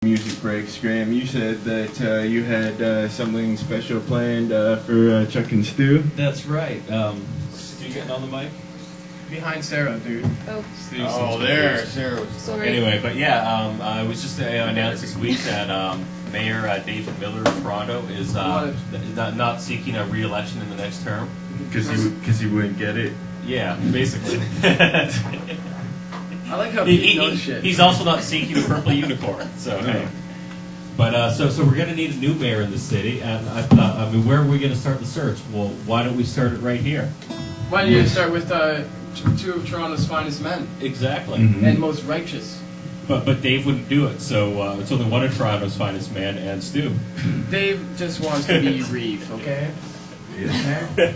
music breaks, Graham, you said that you had something special planned for Chuck and Stu. That's right. Stu getting on the mic? Behind Sarah, dude. Oh. Oh, there, Sarah was. Sorry. Anyway, but yeah, I was just announced this week that Mayor David Miller of Toronto is not seeking a re-election in the next term. Because he wouldn't get it. Yeah, basically. I like how he knows shit. He's also not seeking a purple unicorn. So, hey. But so we're going to need a new mayor in the city, and I thought, I mean, where are we going to start the search? Well, why don't we start it right here? Why don't you start with two of Toronto's finest men? Exactly. Mm-hmm. And most righteous. But Dave wouldn't do it, so it's only one of Toronto's finest men, and Stu. Dave just wants to be Reeve, okay? Yeah.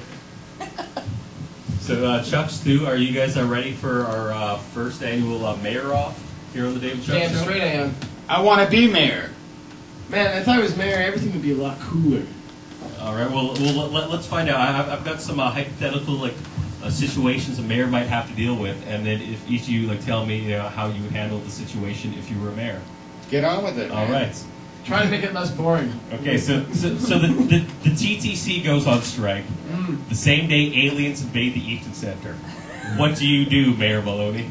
So Chuck, Stu, are you guys ready for our first annual mayor off here on the David Chuck Damn Show? straight I am. I want to be mayor. Man, if I was mayor, everything would be a lot cooler. All right. Well, let's find out. I've got some hypothetical situations a mayor might have to deal with, and then if each of you tell me how you would handle the situation if you were a mayor. Get on with it. All right. Try to make it less boring. Okay. So the TTC goes on strike. The same day aliens invade the Eaton Center. What do you do, Mayor Maloney?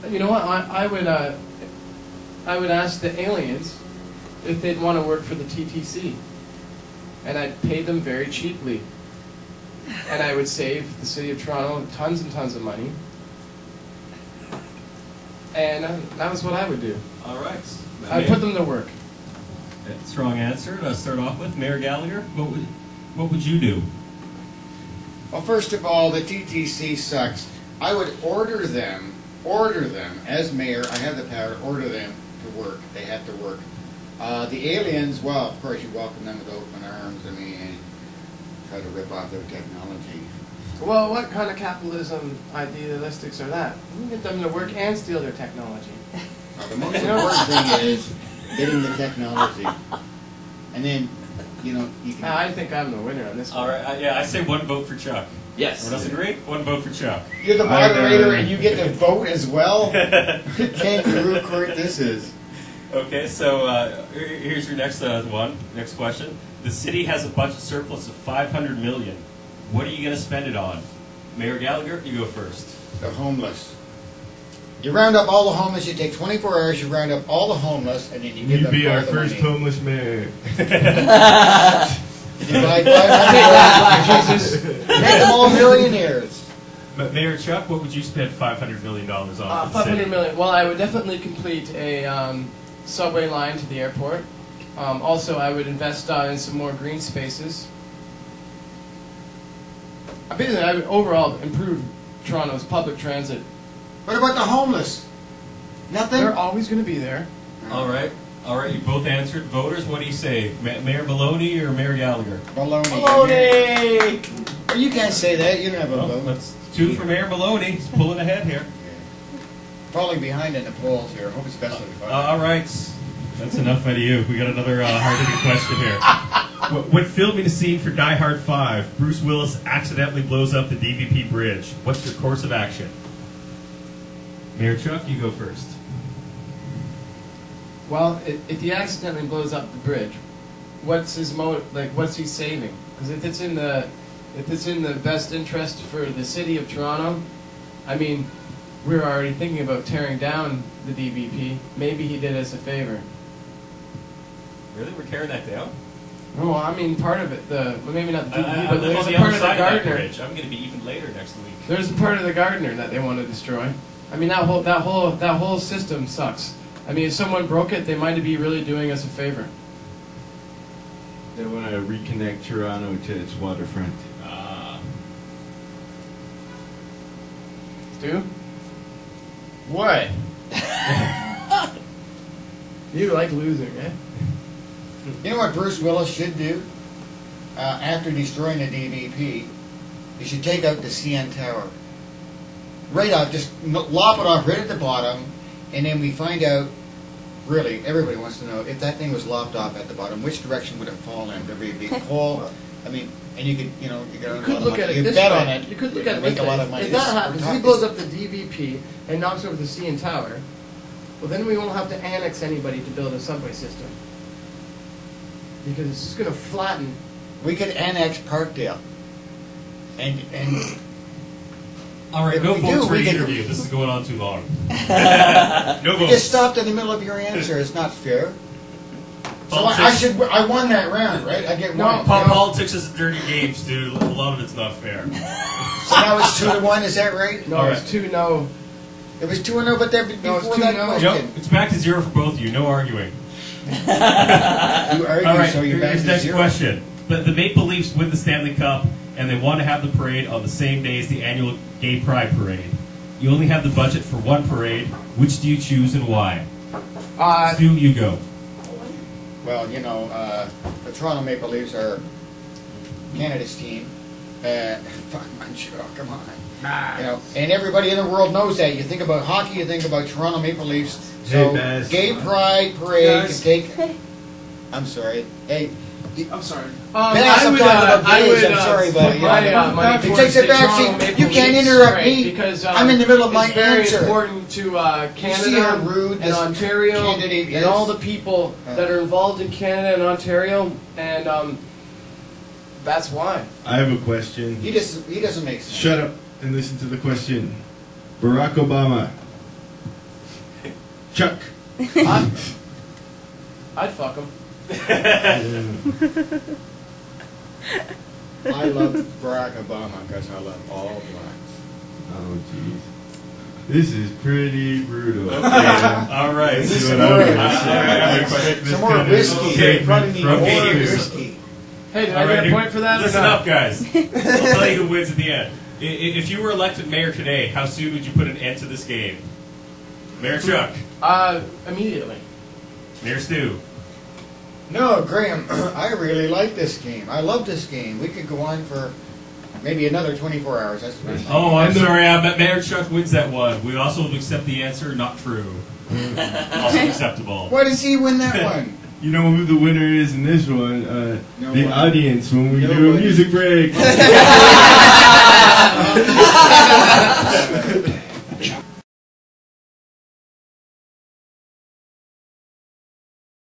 You know what? I would ask the aliens if they'd want to work for the TTC, and I'd pay them very cheaply, and I would save the city of Toronto tons and tons of money, and that was what I would do. All right. I'd put them to work. Strong answer to start off with. Mayor Gallagher, what would you do? Well, first of all, the TTC sucks. I would order them as mayor. I have the power to order them to work. They have to work. The aliens, well, of course, you welcome them with open arms. I mean, try to rip off their technology. Well, what kind of capitalism idealistics are that? You can get them to work and steal their technology. The most important thing is getting the technology, and then you can. I think I'm the winner on this one. All right. Yeah, I say one vote for Chuck. Yes. Everyone else agree? One vote for Chuck. You're the moderator, and you get to vote as well. Kangaroo court, this is. Okay, so here's your next one. Next question. The city has a budget surplus of $500 million. What are you going to spend it on? Mayor Gallagher, you go first. The homeless. You round up all the homeless. You take 24 hours. You round up all the homeless, and then you give You'd them be all our the first money. homeless mayor. You buy 500 Jesus. Make them all millionaires. But Mayor Chuck, what would you spend $500 million on? $500 million. Well, I would definitely complete a subway line to the airport. Also, I would invest in some more green spaces. Basically, I would overall improve Toronto's public transit. What about the homeless? Nothing? They're always going to be there. All right. You both answered. Voters, what do you say? Mayor Maloney or Mayor Gallagher? Baloney. Baloney! Well, you can't say that. You don't have a vote. That's 2 for Mayor Maloney. He's pulling ahead here. Falling behind in the polls here. Hope it's best to be fine. All right. That's enough out of you. We got another hard-hitting question here. When filming a scene for Die Hard 5, Bruce Willis accidentally blows up the DVP bridge. What's your course of action? Mayor Chuck, you go first. Well, if he accidentally blows up the bridge, what's his motive? What's he saving? Because if it's in the best interest for the city of Toronto, I mean, we're already thinking about tearing down the DVP. Maybe he did us a favor. Really? We're tearing that down? Oh, I mean, part of it. Maybe not the DVP, I but live there's on a the part other of the side of that Gardner. bridge. I'm going to be even later next week. There's a part of the Gardner that they want to destroy. I mean, that whole system sucks. I mean, if someone broke it, they might be really doing us a favor. They want to reconnect Toronto to its waterfront. Stu? What? You like losing, eh? You know what Bruce Willis should do? After destroying the DVP, he should take out the CN Tower. Right out, just lop it off right at the bottom, and then we find out, really, everybody wants to know, if that thing was lopped off at the bottom, which direction would it fall in? There'd be a big hole. I mean, and you could, you could look at it you this bet way. on it. You could look you at it make this a lot way. of money. If that happens, he blows up the DVP and knocks over the CN Tower. Well, then we won't have to annex anybody to build a subway system. Because it's just going to flatten. We could annex Parkdale. And All right, If no we votes do, for we the can- interview. This is going on too long. No you votes. just stopped in the middle of your answer. It's not fair. So I won that round, right? I get No, one. Politics is a dirty game, Stu. A lot of it's not fair. So now it's 2-1. Is that right? No, All it's right. 2-0. It was 2-0, but that No, it's before 2-0. that Nope, question, it's back to 0 for both of you. No arguing. you argued, All right, so you're back here's to the next 0. question. The Maple Leafs win the Stanley Cup, and they want to have the parade on the same day as the annual Gay Pride Parade. You only have the budget for one parade. Which do you choose and why? Stu, you go. Well, you know, the Toronto Maple Leafs are Canada's team. Fuck, Montreal, come on. You know, and everybody in the world knows that. You think about hockey, you think about Toronto Maple Leafs. So, Hey, Baz. Gay Pride Parade Guys. can take. I'm sorry. Hey, I'm sorry. Baz, I'm talking about gays. I'm sorry, but you know, money it towards takes a the back Toronto seat. Maple You can't Leafs, interrupt right, me. Because, I'm in the middle of my it's very answer. important to see how Canada rude and this Ontario candidate and is? all the people that are involved in Canada and Ontario, and that's why. I have a question. He doesn't make sense. Shut up and listen to the question. Barack Obama. Chuck. I'd fuck him. I love Barack Obama because I love all blacks. Oh, jeez. This is pretty brutal. All right. This is what some more- I'm gonna say. Some more whiskey. Okay, Probably need more okay, here's- whiskey. Hey, did All I right, get a point for that? Listen or not? up, guys. I'll tell you who wins at the end. If you were elected mayor today, how soon would you put an end to this game? Mayor Chuck. Immediately. Mayor Stu. No, Graham, I really like this game. I love this game. We could go on for maybe another 24 hours. That's fine. Oh, I'm sorry. I bet Mayor Chuck wins that one. We also accept the answer, not true. Also acceptable. Why does he win that one? You know who the winner is in this one? No the one. audience when we do a Nobody. music break.